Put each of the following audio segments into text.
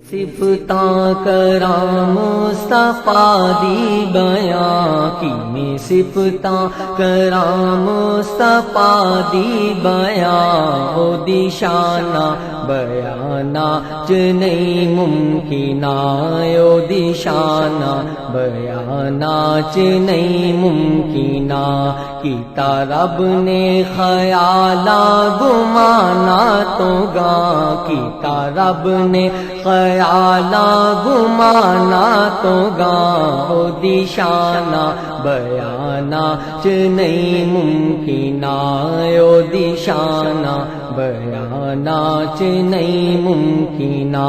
صفتاں کرام مصطفیٰ دی بیاں کی میں صفتاں کرام مصطفیٰ دی بیاں او دی شانہ بیانہ چ نہیں ممکنہ او دی شانہ بیانہ چ نہیں ممکنہ کیتا رب نے خیالہ گمانا تو گا کیتا رب نے خیالہ گمانا تو گا او دی شانہ بیانہ چ نہیں ممکنہ او دی شانہ بیانہ چ نہیں ممکنہ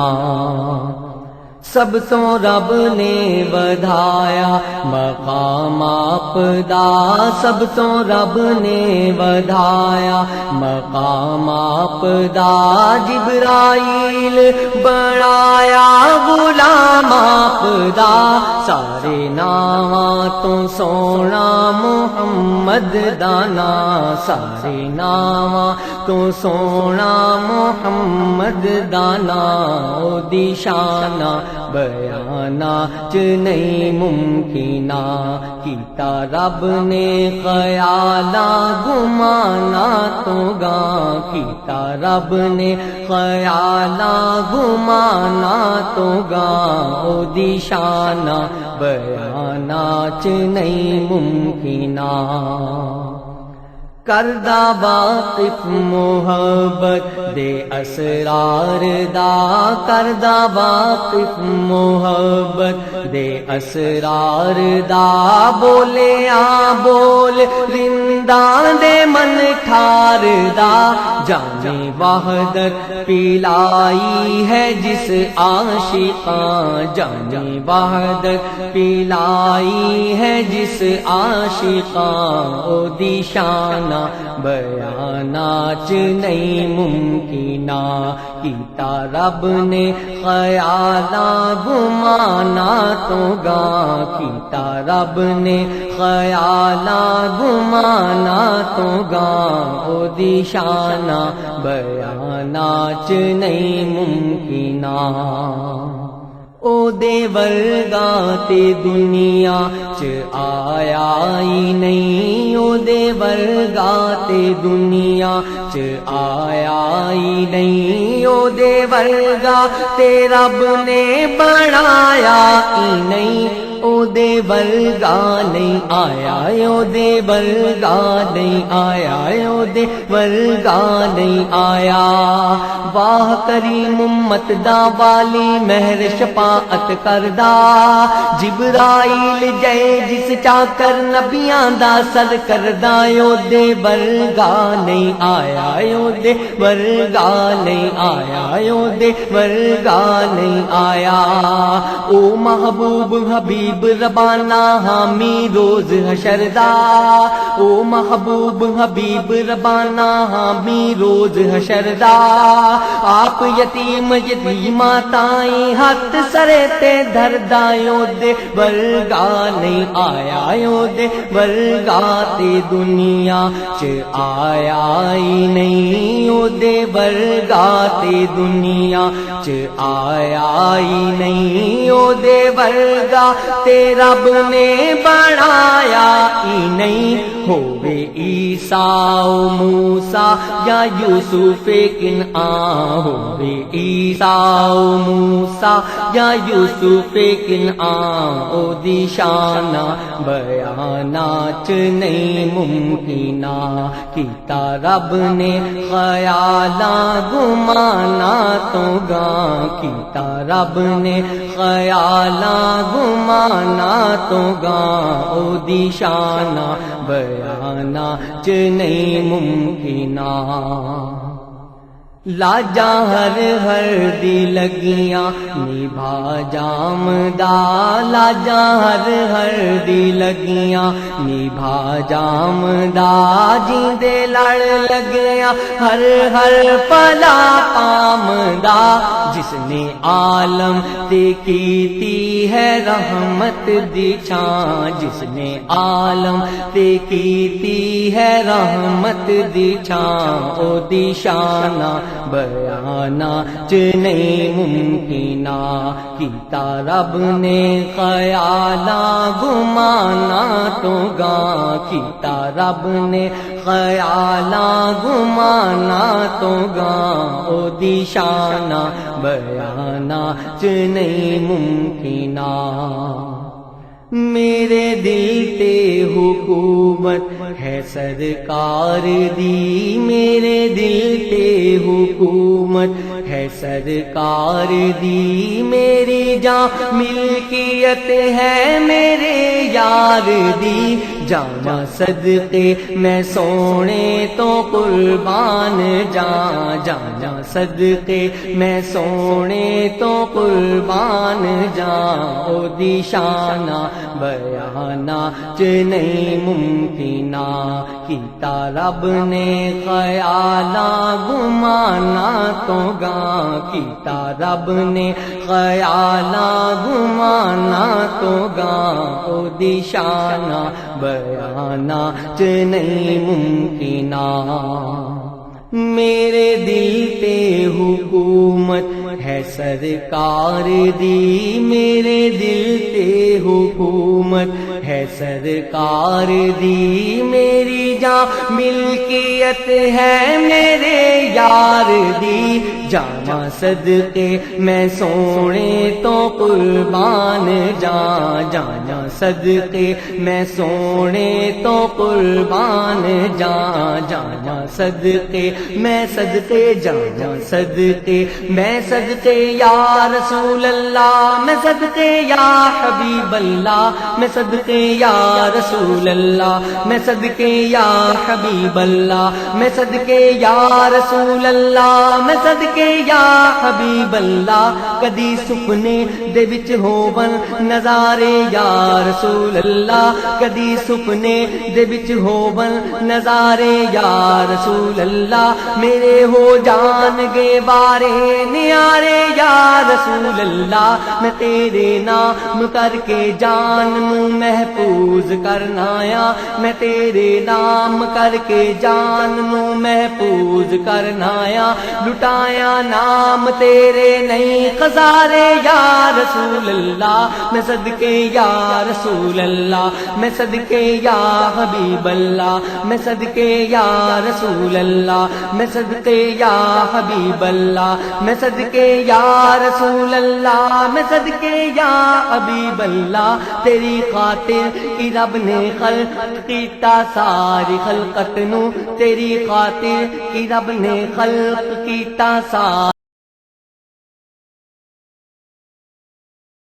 سب تو رب نے ودھایا مقام آپدا سب تو رب نے ودھایا مقام آپدا جبرائیل بنایا غلام آپدا سارے ناماں تو سونا محمد دانا سارے ناماں تو سونا محمد دانا او دی شانہ بیانہ چ نہیں ممکنہ کیتا رب نے خیالہ گمانا تو گا کیتا رب نے خیالہ گمانا تو گا او دی شانہ بیانہ چ نہیں ممکنہ کردہ واقف محبت دے اسرار دا کردہ واقف محبت دے اسرار دا بولے آ بول رندان دے من ٹھار دا جانے وحدت پلائی ہے جس عاشقاں جانے وحدت پلائی ہے جس عاشقاں او دی شانہ بیانہ چ نہیں ممکنہ کیتا رب نے خیالہ گمانا تو گا کیتا رب نے خیالہ گمانا تو گا او دی شانہ بیانہ چ نہیں ممکنہ او دے ورگا تے دنیا چ آیا ہی نہیں او دے ورگا تے دنیا چ آیا ہی نہیں او دے ورگا تے رب نے بنایا ہی نہیں او دے ورگا نہیں آیا او دے ورگا نہیں آیا او دے ورگا نہیں آیا واہ کریم امت دا والی مہر شفاعت کردا جبرائیل جے جس چاکر نبیاں دا سر کردا او دے ورگا نہیں آیا او دے ورگا نہیں آیا او دے ورگا نہیں آیا او محبوب حبیب ربانہ حامی روز حشر دا او محبوب حبیب ربانہ حامی روز حشر دا آپ یتیم یتیمہ تائیں ہاتھ سرے تے دھردا او دے ورگا نہیں آیا او دے ورگا تے دنیا چ آیا ہی نہیں او دے ورگا تے دنیا چ آیا ہی نہیں او دے ورگا تے رب نے بنایا ہی نہیں ہووے عیسیٰ و موسیٰ یا یوسف کنعان ہووے عیسیٰ و موسیٰ یا یوسف کنعان او دی شانہ بیانہ چ نہیں ممکنہ کیتا رب نے خیالہ گمانا تو گا کیتا رب نے خیالہ گمانا تو گا او دی شانہ بیانہ چ نہیں ممکنہ لاجا ہر دی لگیاں نبھا جام دا لاجا ہر دی لگیاں نبھا جام دا جیندے لڑ لگیاں ہر پلا پام دا جس نے عالم تے کیتی ہے رحمت دی چھاں، جس نے عالم تے کیتی ہے رحمت دی چھاں، او دی شانہ بیانہ چ نہیں ممکنہ، کیتا رب نے خیالاں گمانا تو گاں، کیتا رب نے خیالاں گمانا تو گاں، او دی شانہ بیانہ چ نہیں ممکنہ۔ میرے دل تے حکومت ہے سرکار دی، میرے دل تے حکومت ہے سرکار دی، میری جان ملکیت ہے میرے یار دی، جانا صدقے میں سونے تو قربان جاں، جانا صدقے میں سونے تو قربان جاں، او دی شانہ بیانہ چ نہیں ممکنہ، کیتا رب نے خیالاں گمانا تو گاں، کیتا رب نے خیالاں گمانا تو گاں، او دی شانہ بیانہ چ نہیں ممکنہ۔ میرے دل پہ حکومت ہے سرکار دی، میرے دل پہ حکومت ہے سرکار دی، میری جان ملکیت ہے میرے یار دی، جانا صدقے میں سونے تو قربان جاں، جانا صدقے میں سونے تو قربان جاں، جانا صدقے میں صدقے جانا صدقے میں صدقے یا رسول اللہ، میں صدقے یا حبیب اللہ، میں صدقے یا رسول اللہ، میں صدقے یا حبیب اللہ، میں صدقے یا رسول اللہ، میں صدقے یا حبیب اللہ، کدی سپنے دے وچ ہوون نظارے یا رسول اللہ، کدی سپنے دے وچ ہوون نظارے یا رسول اللہ، میرے ہو جان گے بارے نیارے یا رسول اللہ، میں تیرے نام کر کے جان نو محفوظ کرنا یا، میں تیرے نام کر کے جان نو محفوظ کرنا یا، لٹایا نام تیرے نہیں خزارے یا رسول اللہ، میں صدقے یا رسول اللہ، میں صدقے یا حبیب اللہ، میں صدقے یا رسول اللہ، میں صدقے یا حبیب اللہ، میں صدقے یا رسول اللہ، میں صدقے یا حبیب اللہ، تیری خاطر کی رب نے خلق کیتا ساری خلقت نو، تیری خاطر کی رب نے خلق کیتا ساری